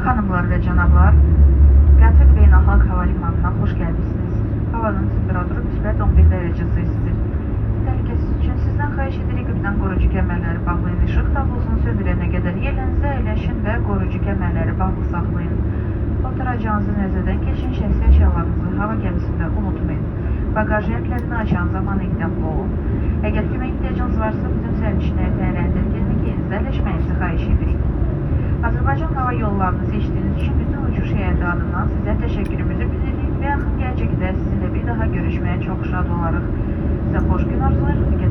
Hanımlar ve cənablar, Gatwick Beynəlxalq Hava Limanına xoş gəlmişsiniz. Havanın temperaturu müsbət 11 dərəcə Selsius. Təhlükəsiz üçün sizdən xahiş edirik, qıbdan qoruyucu kəmərləri bağlayın. İşıq tablosunu söndürənə qədər yerlərinizə əyləşin və qoruyucu kəmərləri bağlı saxlayın. Oturacağınızı nəzərdən keçin, şəxsi əşyalarınızı hava gəmisində unutmayın. Bagaj yerlərini açan zaman ehtiyatlı olun. Əgər kömək ehtiyacınız varsa, bütün sərnişinləri təyyarəndərkən yerinizə əyləşməyinizi xahiş edirik. Azərbaycan Hava Yollarını seçdiyiniz üçün bütün uçuş heyəti adından sizə təşəkkürümüzü bildiririk və yaxın gələcəkdə sizinlə bir daha görüşməyə çox şad olarıq. Sizə xoş gün arzulayırıq.